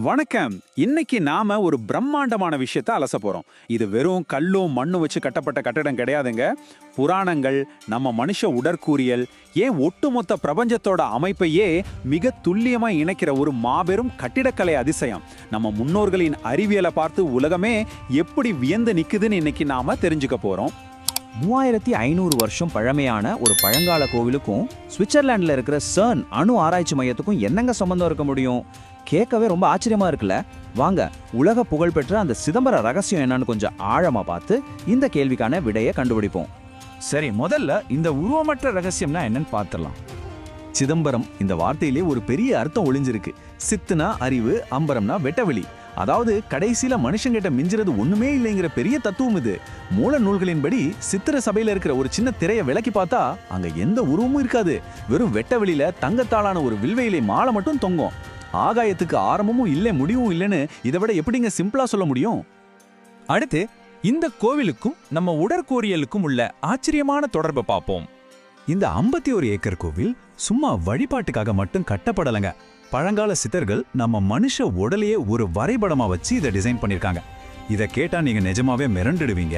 வணக்கம். இன்னைக்கு நாம ஒரு பிரம்மாண்டமான விஷயத்தை அலச போறோம். இது வெறும் கல்லும் மண்ணும் வச்சு கட்டப்பட்ட கட்டடம் கிடையாதுங்க. புராணங்கள், நம்ம மனுஷ உடற்கூறியல், ஏன் ஒட்டுமொத்த பிரபஞ்சத்தோட அமைப்பையே மிக துல்லியமா இணைக்கிற ஒரு மாபெரும் கட்டிடக்கலை அதிசயம். நம்ம முன்னோர்களின் அறிவியலை பார்த்து உலகமே எப்படி வியந்து நிக்குதுன்னு இன்னைக்கு நாம தெரிஞ்சுக்க போறோம். 3500 வருஷம் பழமையான ஒரு பழங்கால கோவிலுக்கும் சுவிட்சர்லாண்டில் இருக்கிற சர்ன் அணு ஆராய்ச்சி மையத்துக்கும் என்னங்க சம்பந்தம் இருக்க முடியும்? கேட்கவே ரொம்ப ஆச்சரியமா இருக்குல்ல. வாங்க, உலக புகழ்பெற்ற அந்த சிதம்பர ரகசியம் என்னன்னு கொஞ்சம் ஆழமா பார்த்து இந்த கேள்விக்கான விடையை கண்டுபிடிப்போம். சரி, முதல்ல இந்த உருவமற்ற ரகசியம்னா என்னன்னு பார்த்துடலாம். சிதம்பரம் இந்த வார்த்தையிலே ஒரு பெரிய அர்த்தம் ஒளிஞ்சிருக்கு. சித்துனா அறிவு, அம்பரம்னா வெட்டவெளி. அதாவது கடைசியில மனுஷங்கிட்ட மிஞ்சிறது ஒண்ணுமே இல்லைங்கிற பெரிய தத்துவம் இது. மூல நூல்களின்படி சித்திர சபையில இருக்கிற ஒரு சின்ன திரையை விலக்கி பார்த்தா அங்க எந்த உருவமும் இருக்காது. வெறும் வெட்டவெளியில தங்கத்தாலான ஒரு வில்வையிலை மாலை மட்டும் தொங்கும். ஆகாயத்துக்கு ஆரம்பமும் இல்லை, முடிவும் இல்லைன்னு இதை விட எப்படிங்க சிம்பிளா சொல்ல முடியும்? அடுத்து இந்த கோவிலுக்கும் நம்ம உடற்கூறியலுக்கும் உள்ள ஆச்சரியமான தொடர்பை பார்ப்போம். இந்த 51 ஏக்கர் கோவில் சும்மா வழிபாட்டுக்காக மட்டும் கட்டப்படலைங்க. பழங்கால சித்தர்கள் நம்ம மனுஷ உடலையே ஒரு வரைபடமா வச்சு இதை டிசைன் பண்ணிருக்காங்க. இதை கேட்டா நீங்க நிஜமாவே மிரண்டுடுவீங்க.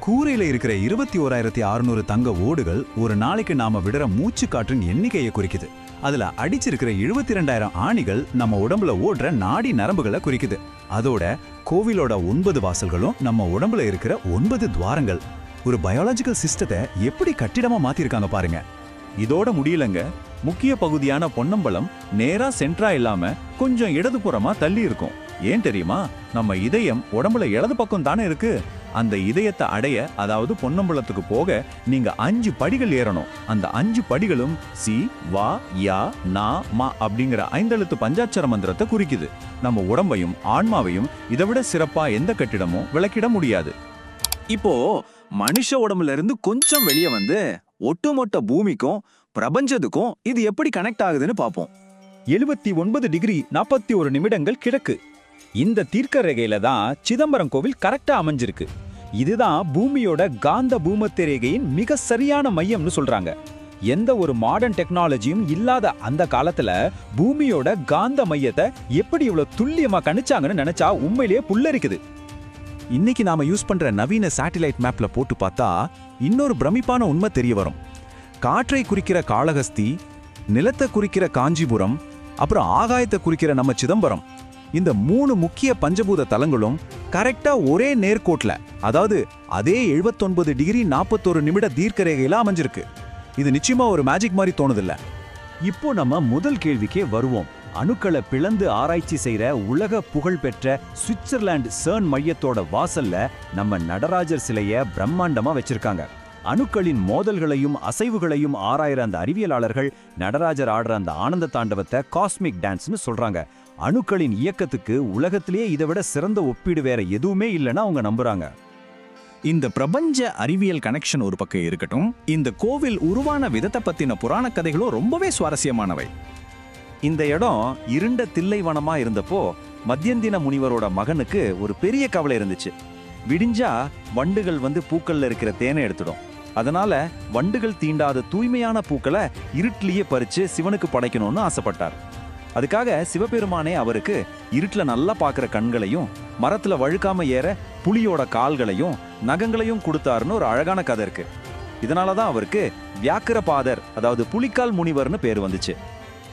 கூரையில இருக்கிற 21,600 தங்க ஓடுகள் ஒரு நாளைக்கு நாம விடுற மூச்சு காற்றின் எண்ணிக்கையை குறிக்குது. அதுல அடிச்சிருக்கிற 72,000 ஆணிகள் நம்ம உடம்புல ஓடுற நாடி நரம்புகளை குறிக்குது. அதோட கோவிலோட 9 வாசல்களும் நம்ம உடம்புல இருக்கிற 9 துவாரங்கள். ஒரு பயாலஜிக்கல் சிஸ்டத்தை எப்படி கட்டிடமா மாத்திருக்காங்க பாருங்க. இதோட முடியலங்க. முக்கிய பகுதியான பொன்னம்பலம் நேரா சென்ட்ரா இல்லாம கொஞ்சம் இடதுபுறமா தள்ளி இருக்கும். ஏன் தெரியுமா? நம்ம இதயம் உடம்புல இடது பக்கம் தானே இருக்கு. அந்த இதயத்தை அடைய, அதாவது பொன்னம்பலத்துக்கு போக நீங்க 5 படிகள் ஏறணும். அந்த 5 படிகளும் சி, வா, யா, நா, மா அப்படிங்கிற 5 எழுத்து பஞ்சாட்சர மந்திரத்தை குறிக்குது. நம்ம உடம்பையும் ஆன்மாவையும் இதை விட சிறப்பா எந்த கட்டிடமும் விளக்கிட முடியாது. இப்போ மனுஷ உடம்புல இருந்து கொஞ்சம் வெளியே வந்து ஒட்டுமொத்த பூமிக்கும் பிரபஞ்சத்துக்கும் இது எப்படி கனெக்ட் ஆகுதுன்னு பார்ப்போம். 79 டிகிரி 41 நிமிடங்கள் கிழக்கு. இந்த தீர்க்க ரேகையில தான் சிதம்பரம் கோவில் கரெக்டா அமைஞ்சிருக்கு. இதுதான் பூமியோட காந்த பூமத்திய ரேகையின் மிக சரியான மையம்னு சொல்றாங்க. எந்த ஒரு மாடர்ன் டெக்னாலஜியும் இல்லாத அந்த காலத்துல பூமியோட காந்த மையத்தை எப்படி இவ்வளவு துல்லியமா கணிச்சாங்கன்னு நினைச்சா உண்மையிலேயே புல்லரிக்குது. இன்னைக்கு நாம யூஸ் பண்ற நவீன சேட்டிலைட் மேப்ல போட்டு பார்த்தா இன்னொரு பிரமிப்பான உண்மை தெரிய வரும். காற்றை குறிக்கிற காளஹஸ்தி, நிலத்தை குறிக்கிற காஞ்சிபுரம், அப்புறம் ஆகாயத்தை குறிக்கிற நம்ம சிதம்பரம், இந்த 3 முக்கிய பஞ்சபூத தலங்களும் கரெக்டா ஒரே நேர்கோட்ல, அதாவது அதே 79 டிகிரி 41 நிமிட தீர்க்க ரேகையில அமைஞ்சிருக்கு. இது நிச்சயமா ஒரு மேஜிக் மாதிரி தோணுதில்ல? இப்போ நம்ம முதல் கேள்விக்கே வருவோம். அணுக்களை பிளந்து ஆராய்ச்சி செய்யற உலக புகழ்பெற்ற சுவிட்சர்லாந்து சர்ன் மையத்தோட வாசல்ல நம்ம நடராஜர் சிலைய பிரம்மாண்டமா வச்சிருக்காங்க. அணுக்களின் மோதல்களையும் அசைவுகளையும் ஆராயிற அந்த அறிவியலாளர்கள் நடராஜர் ஆடுற அந்த ஆனந்த தாண்டவத்தை காஸ்மிக் டான்ஸ்னு சொல்றாங்க. அணுக்களின் இயக்கத்துக்கு உலகத்திலேயே இதை விட சிறந்த ஒப்பீடு வேற எதுவுமே இல்லைன்னு அவங்க நம்புறாங்க. இந்த பிரபஞ்ச அறிவியல் கனெக்ஷன் ஒரு பக்கம் இருக்கட்டும், இந்த கோவில் உருவான விதத்தை பத்தின புராண கதைகளும் ரொம்பவே சுவாரஸ்யமானவை. இந்த இடம் இருண்ட தில்லைவனமா இருந்தப்போ மத்தியந்தின முனிவரோட மகனுக்கு ஒரு பெரிய கவலை இருந்துச்சு. விடிஞ்சா வண்டுகள் வந்து பூக்கள்ல இருக்கிற தேனை எடுத்துடும். அதனால வண்டுகள் தீண்டாத தூய்மையான பூக்களை இருட்டிலேயே பறிச்சு சிவனுக்கு படைக்கணும்னு ஆசைப்பட்டார். அதுக்காக சிவபெருமானே அவருக்கு இருட்டுல நல்லா பார்க்குற கண்களையும் மரத்துல வழுக்காம ஏற புலியோட கால்களையும் நகங்களையும் கொடுத்தாருன்னு ஒரு அழகான கதை இருக்கு. இதனாலதான் அவருக்கு வியாக்கிரபாதர், அதாவது புலிக்கால் முனிவர்னு பேர் வந்துச்சு.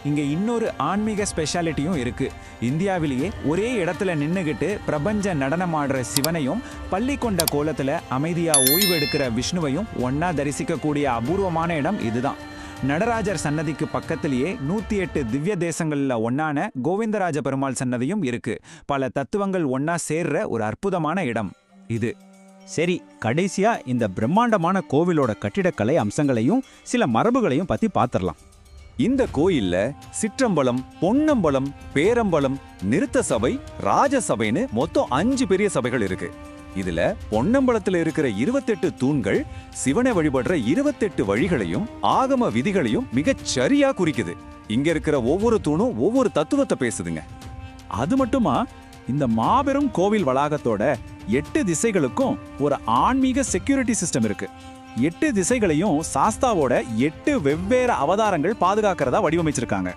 இங்க இன்னொரு ஆன்மீக ஸ்பெஷாலிட்டியும் இருக்கு. இந்தியாவிலேயே ஒரே இடத்துல நின்னுகிட்டு பிரபஞ்ச நடனமாடுற சிவனையும் பள்ளி கொண்ட கோலத்துல அமைதியா ஓய்வு எடுக்கிற விஷ்ணுவையும் ஒன்னா தரிசிக்கக்கூடிய அபூர்வமான இடம் இதுதான். நடராஜர் சன்னதிக்கு பக்கத்திலேயே 108 திவ்ய தேசங்கள்ல ஒன்னான கோவிந்தராஜ பெருமாள் சன்னதியும் இருக்கு. பல தத்துவங்கள் ஒன்னா சேர்ற ஒரு அற்புதமான இடம் இது. சரி, கடைசியா இந்த பிரம்மாண்டமான கோவிலோட கட்டிடக்கலை அம்சங்களையும் சில மரபுகளையும் பத்தி பார்த்திடலாம். இந்த கோயில்ல சிற்றம்பலம், பொன்னம்பலம், பேரம்பலம், நிறுத்த சபை, ராஜசபைன்னு மொத்தம் 5 பெரிய சபைகள் இருக்கு. இதுல பொன்னம்பலத்துல இருக்கிற 28 தூண்கள் சிவனை வழிபடுற 28 வழிகளையும் ஆகம விதிகளையும் மிகச் சரியா குறிக்குது. இங்க இருக்கிற ஒவ்வொரு தூணும் ஒவ்வொரு தத்துவத்தை பேசுதுங்க. அது மட்டுமா, இந்த மாபெரும் கோவில் வளாகத்தோட 8 திசைகளுக்கும் ஒரு ஆன்மீக செக்யூரிட்டி சிஸ்டம் இருக்கு. 8 திசைகளையும் சாஸ்தாவோட 8 வெவ்வேறு அவதாரங்கள் பாதுகாக்கிறதா வடிவமைச்சிருக்காங்க.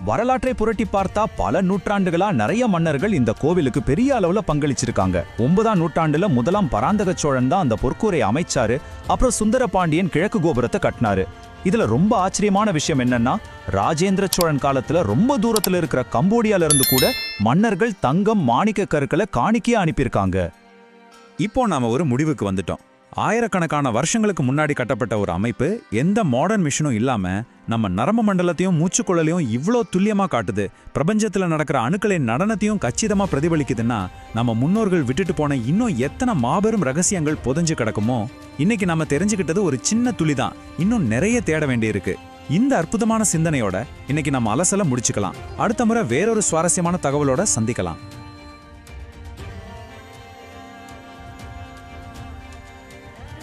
வரலாற்றை புரட்டி பார்த்தா பல நூற்றாண்டுகளா நிறைய மன்னர்கள் இந்த கோவிலுக்கு பெரிய அளவுல பங்களிச்சிருக்காங்க. 9ஆம் நூற்றாண்டுல முதலாம் பராந்தக சோழன் தான் அந்த பொற்கூரை அமைச்சாரு. அப்புறம் சுந்தர பாண்டியன் கிழக்கு கோபுரத்தை கட்டினாரு. இதுல ரொம்ப ஆச்சரியமான விஷயம் என்னன்னா, ராஜேந்திர சோழன் காலத்துல ரொம்ப தூரத்துல இருக்கிற கம்போடியால இருந்து கூட மன்னர்கள் தங்கம் மாணிக்க கற்களை காணிக்கையா அனுப்பியிருக்காங்க. இப்போ நாம ஒரு முடிவுக்கு வந்துட்டோம். ஆயிரக்கணக்கான வருஷங்களுக்கு முன்னாடி கட்டப்பட்ட ஒரு அமைப்பு எந்த மாடர்ன் மிஷினும் இல்லாம நம்ம நரம்பு மண்டலத்தையும் மூச்சுக்குழலையும் இவ்ளோ துல்லியமா காட்டுது. பிரபஞ்சத்துல நடக்கிற அணுக்களின் நடனத்தையும் கச்சிதமா பிரதிபலிக்குதுன்னா நம்ம முன்னோர்கள் விட்டுட்டு போன இன்னும் எத்தனை மாபெரும் ரகசியங்கள் புதைஞ்சு கிடக்குமோ. இன்னைக்கு நம்ம தெரிஞ்சுக்கிட்டது ஒரு சின்ன துளிதான். இன்னும் நிறைய தேட வேண்டியிருக்கு. இந்த அற்புதமான சிந்தனையோட இன்னைக்கு நம்ம அலசல முடிச்சுக்கலாம். அடுத்த முறை வேறொரு சுவாரஸ்யமான தகவலோட சந்திக்கலாம்.